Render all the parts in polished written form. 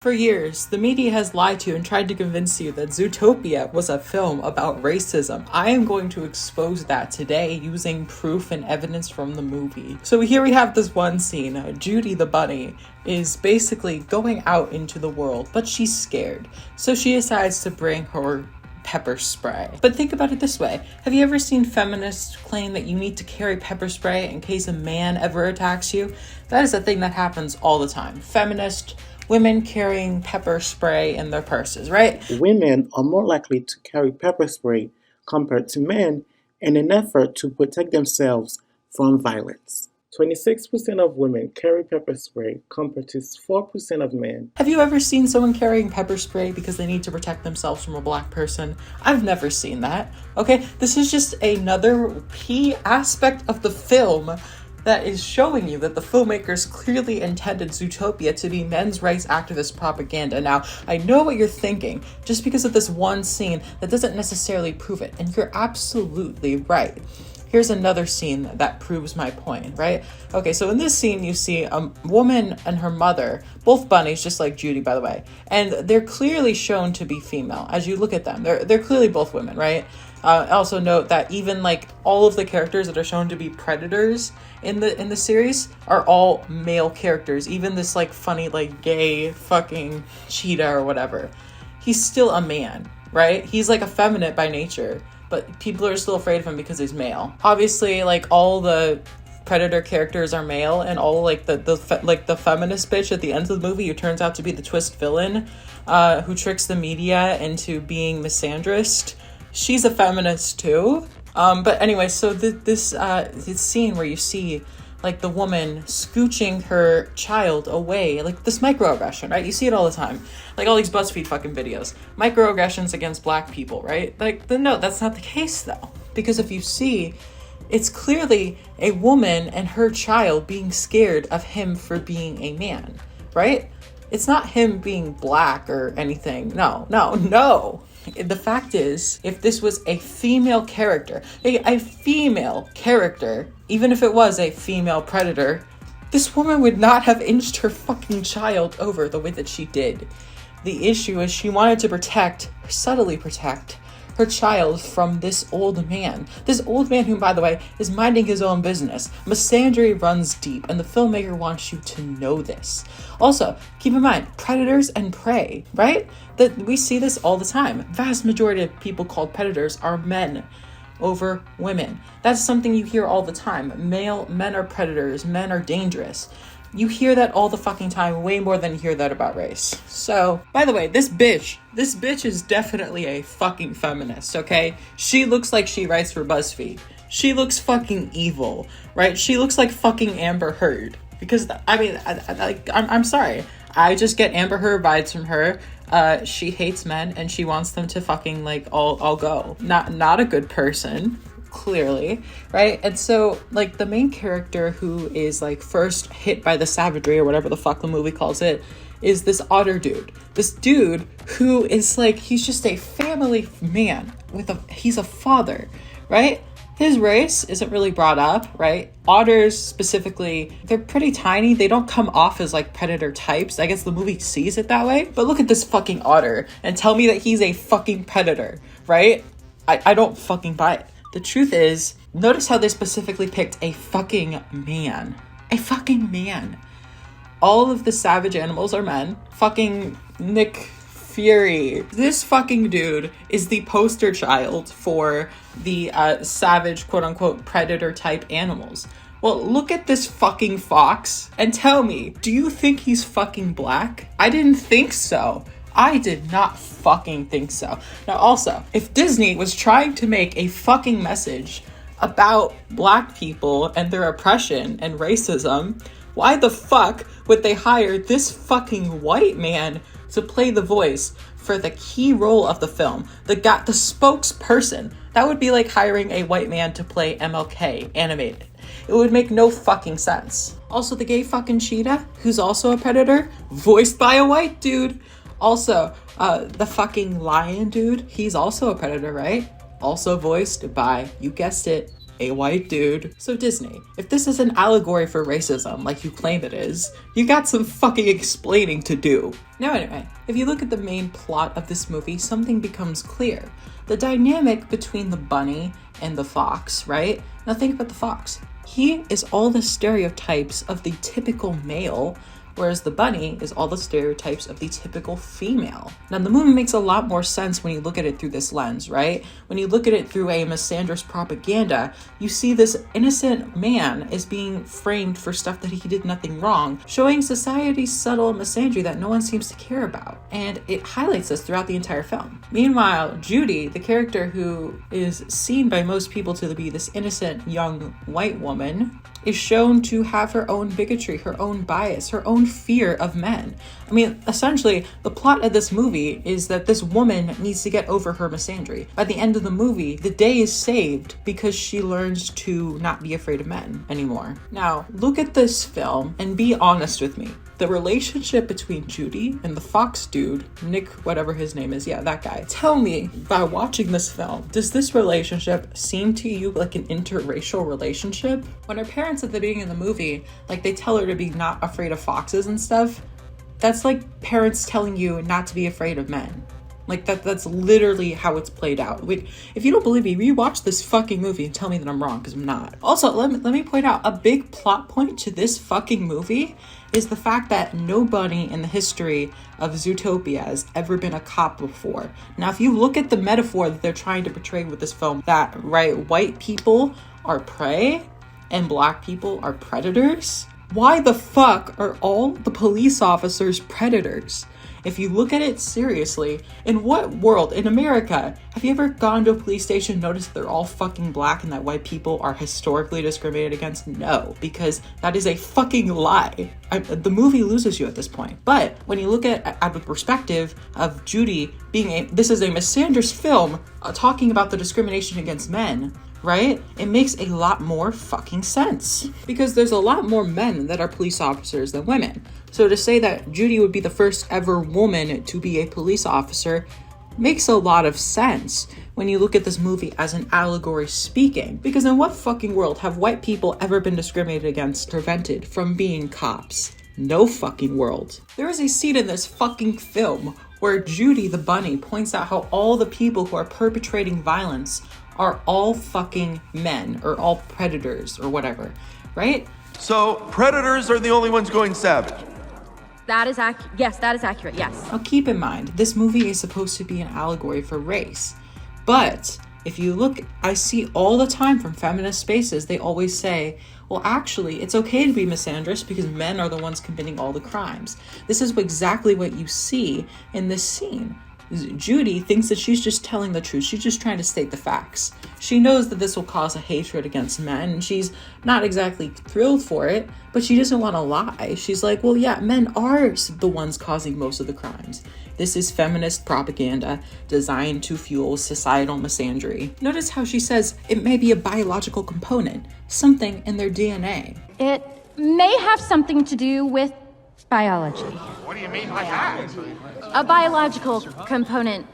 For years, the media has lied to you and tried to convince you that Zootopia was a film about racism. I am going to expose that today using proof and evidence from the movie. So here we have this one scene. Judy the bunny is basically going out into the world, but she's scared. So she decides to bring her pepper spray. But think about it this way. Have you ever seen feminists claim that you need to carry pepper spray in case a man ever attacks you? That is a thing that happens all the time. Women carrying pepper spray in their purses, right? Women are more likely to carry pepper spray compared to men in an effort to protect themselves from violence. 26% of women carry pepper spray compared to 4% of men. Have you ever seen someone carrying pepper spray because they need to protect themselves from a black person? I've never seen that, okay? This is just another key aspect of the film that is showing you that the filmmakers clearly intended Zootopia to be men's rights activist propaganda. Now, I know what you're thinking. Just because of this one scene, that doesn't necessarily prove it. And you're absolutely right. Here's another scene that proves my point, right? Okay, so in this scene, you see a woman and her mother, both bunnies, just like Judy, by the way. And they're clearly shown to be female. As you look at them, they're clearly both women, right? Also note that even like all of the characters that are shown to be predators in the series are all male characters. Even this like funny like gay fucking cheetah or whatever, he's still a man, right? He's like effeminate by nature, but people are still afraid of him because he's male. Obviously, like all the predator characters are male, and all like the feminist bitch at the end of the movie who turns out to be the twist villain, who tricks the media into being misandrist. She's a feminist too. But anyway, so this scene where you see like the woman scooching her child away, like this microaggression, right? You see it all the time. Like all these BuzzFeed fucking videos. Microaggressions against black people, right? Like, no, that's not the case though. Because if you see, it's clearly a woman and her child being scared of him for being a man, right? It's not him being black or anything. No. The fact is, if this was a female character, even if it was a female predator, this woman would not have inched her fucking child over the way that she did. The issue is she wanted to subtly protect her child from this old man. This old man who, by the way, is minding his own business. Misandry runs deep, and the filmmaker wants you to know this. Also, keep in mind, predators and prey, right? That we see this all the time. Vast majority of people called predators are men over women. That's something you hear all the time. Men are predators, men are dangerous. You hear that all the fucking time, way more than you hear that about race. So, by the way, this bitch is definitely a fucking feminist, okay? She looks like she writes for BuzzFeed. She looks fucking evil, right? She looks like fucking Amber Heard. Because, I'm sorry. I just get Amber Heard vibes from her. She hates men and she wants them to fucking, like, all go. Not a good person. Clearly, right? And so like the main character who is like first hit by the savagery or whatever the fuck the movie calls it is this otter dude. This dude who is like, he's just a family man he's a father, right? His race isn't really brought up, right? Otters specifically, they're pretty tiny. They don't come off as like predator types. I guess the movie sees it that way. But look at this fucking otter and tell me that he's a fucking predator, right? I don't fucking buy it. The truth is, notice how they specifically picked a fucking man. A fucking man. All of the savage animals are men. Fucking Nick Fury. This fucking dude is the poster child for the savage, quote-unquote, predator-type animals. Well, look at this fucking fox and tell me, do you think he's fucking black? I didn't think so. I did not fucking think so. Now also, if Disney was trying to make a fucking message about black people and their oppression and racism, why the fuck would they hire this fucking white man to play the voice for the key role of the film? The spokesperson. That would be like hiring a white man to play MLK animated. It would make no fucking sense. Also, the gay fucking cheetah, who's also a predator, voiced by a white dude. Also, the fucking lion dude, he's also a predator, right? Also voiced by, you guessed it, a white dude. So Disney, if this is an allegory for racism like you claim it is, you got some fucking explaining to do. Now anyway, if you look at the main plot of this movie, something becomes clear. The dynamic between the bunny and the fox, right? Now think about the fox. He is all the stereotypes of the typical male, whereas the bunny is all the stereotypes of the typical female. Now, the movie makes a lot more sense when you look at it through this lens, right? When you look at it through a misandrous propaganda, you see this innocent man is being framed for stuff that he did nothing wrong, showing society's subtle misandry that no one seems to care about. And it highlights this throughout the entire film. Meanwhile, Judy, the character who is seen by most people to be this innocent young white woman, is shown to have her own bigotry, her own bias, her own fear of men. I mean, essentially, the plot of this movie is that this woman needs to get over her misandry. By the end of the movie, the day is saved because she learns to not be afraid of men anymore. Now, look at this film and be honest with me. The relationship between Judy and the fox dude, Nick, whatever his name is, yeah, that guy. Tell me, by watching this film, does this relationship seem to you like an interracial relationship? When her parents at the beginning of the movie, like they tell her to be not afraid of foxes and stuff, that's like parents telling you not to be afraid of men. Like that's literally how it's played out. Wait, if you don't believe me, rewatch this fucking movie and tell me that I'm wrong, because I'm not. Also, let me point out a big plot point to this fucking movie is the fact that nobody in the history of Zootopia has ever been a cop before. Now, if you look at the metaphor that they're trying to portray with this film, that, right, white people are prey and black people are predators, why the fuck are all the police officers predators? If you look at it seriously, in what world, in America, have you ever gone to a police station and noticed they're all fucking black and that white people are historically discriminated against? No, because that is a fucking lie. The movie loses you at this point. But when you look at the perspective of Judy being this is a misandrous film talking about the discrimination against men, right? It makes a lot more fucking sense because there's a lot more men that are police officers than women. So to say that Judy would be the first ever woman to be a police officer makes a lot of sense when you look at this movie as an allegory speaking. Because in what fucking world have white people ever been discriminated against, prevented from being cops? No fucking world. There is a scene in this fucking film where Judy the bunny points out how all the people who are perpetrating violence are all fucking men or all predators or whatever, right? So predators are the only ones going savage. That is accurate, yes. Now keep in mind, this movie is supposed to be an allegory for race. But if you look, I see all the time from feminist spaces, they always say, well, actually, it's okay to be misandrous because men are the ones committing all the crimes. This is exactly what you see in this scene. Judy thinks that she's just telling the truth. She's just trying to state the facts. She knows that this will cause a hatred against men, and she's not exactly thrilled for it, but she doesn't want to lie. She's like, well, yeah, men are the ones causing most of the crimes. This is feminist propaganda designed to fuel societal misandry. Notice how she says it may be a biological component, something in their DNA. It may have something to do with biology. What do you mean by that? A biological component,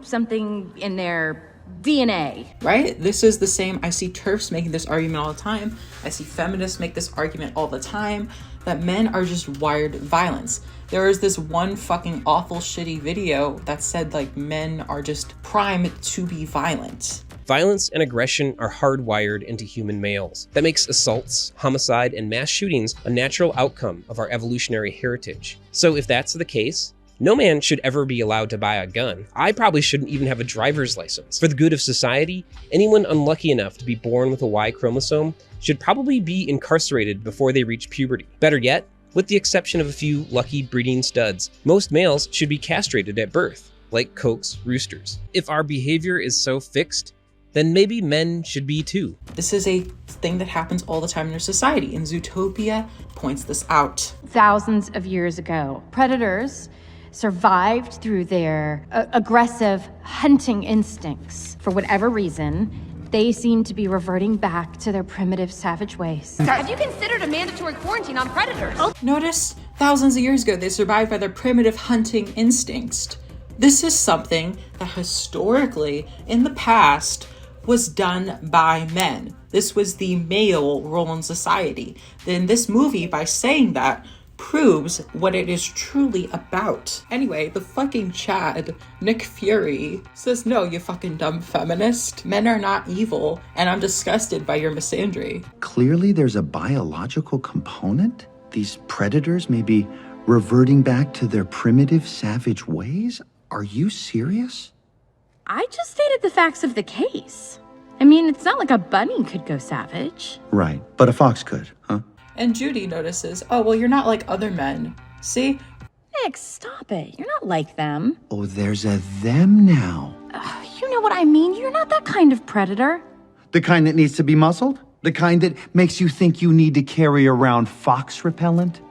something in their DNA. Right? This is the same. I see TERFs making this argument all the time. I see feminists make this argument all the time that men are just wired violence. There is this one fucking awful shitty video that said like men are just primed to be violent. Violence and aggression are hardwired into human males. That makes assaults, homicide, and mass shootings a natural outcome of our evolutionary heritage. So if that's the case, no man should ever be allowed to buy a gun. I probably shouldn't even have a driver's license. For the good of society, anyone unlucky enough to be born with a Y chromosome should probably be incarcerated before they reach puberty. Better yet, with the exception of a few lucky breeding studs, most males should be castrated at birth, like Coke's roosters. If our behavior is so fixed, then maybe men should be too. This is a thing that happens all the time in our society, and Zootopia points this out. Thousands of years ago, predators survived through their aggressive hunting instincts. For whatever reason, they seem to be reverting back to their primitive savage ways. Have you considered a mandatory quarantine on predators? Notice, thousands of years ago, they survived by their primitive hunting instincts. This is something that historically, in the past, was done by men. This was the male role in society. Then this movie, by saying that, proves what it is truly about. Anyway, the fucking Chad, Nick Fury, says, no, you fucking dumb feminist. Men are not evil, and I'm disgusted by your misandry. Clearly there's a biological component. These predators may be reverting back to their primitive, savage ways? Are you serious? I just stated the facts of the case. I mean, it's not like a bunny could go savage. Right, but a fox could, huh? And Judy notices, oh, well, you're not like other men. See? Nick, stop it. You're not like them. Oh, there's a them now. You know what I mean. You're not that kind of predator. The kind that needs to be muscled? The kind that makes you think you need to carry around fox repellent?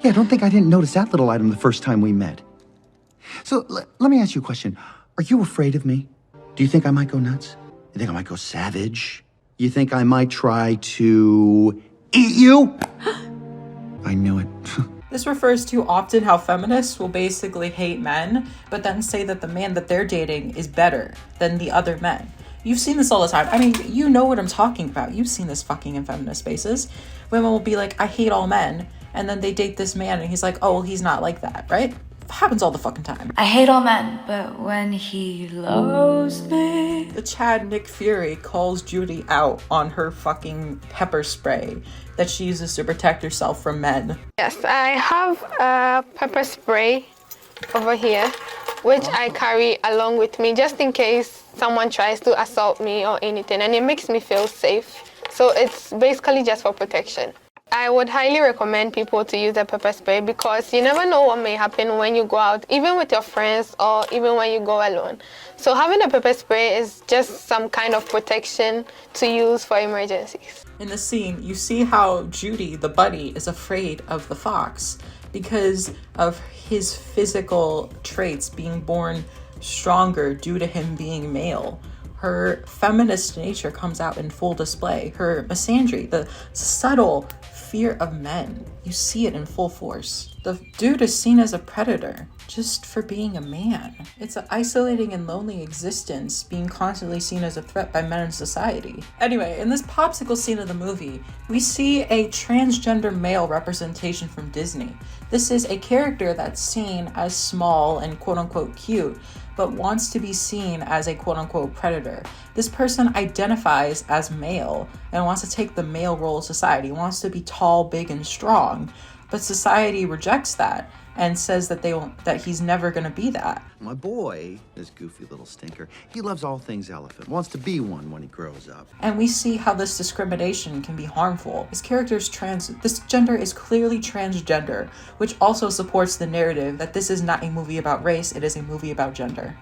Yeah, don't think I didn't notice that little item the first time we met. So, let me ask you a question. Are you afraid of me? Do you think I might go nuts? You think I might go savage? You think I might try to eat you? I knew it. This refers to often how feminists will basically hate men, but then say that the man that they're dating is better than the other men. You've seen this all the time. I mean, you know what I'm talking about. You've seen this fucking in feminist spaces. Women will be like, I hate all men. And then they date this man and he's like, oh, well, he's not like that, right? Happens all the fucking time. I hate all men, but when he loves me... The Chad Nick Fury calls Judy out on her fucking pepper spray that she uses to protect herself from men. Yes, I have a pepper spray over here, which I carry along with me just in case someone tries to assault me or anything, and it makes me feel safe. So it's basically just for protection. I would highly recommend people to use the pepper spray because you never know what may happen when you go out, even with your friends or even when you go alone. So having a pepper spray is just some kind of protection to use for emergencies. In the scene, you see how Judy, the buddy, is afraid of the fox because of his physical traits being born stronger due to him being male. Her feminist nature comes out in full display. Her misandry, the subtle fear of men, you see it in full force. The dude is seen as a predator just for being a man. It's an isolating and lonely existence, being constantly seen as a threat by men in society. Anyway, in this popsicle scene of the movie, we see a transgender male representation from Disney. This is a character that's seen as small and quote-unquote cute, but wants to be seen as a quote-unquote predator. This person identifies as male and wants to take the male role of society, wants to be tall, big, and strong, but society rejects that and says that he's never gonna be that. My boy, this goofy little stinker, he loves all things elephant, wants to be one when he grows up. And we see how this discrimination can be harmful. This gender is clearly transgender, which also supports the narrative that this is not a movie about race, it is a movie about gender.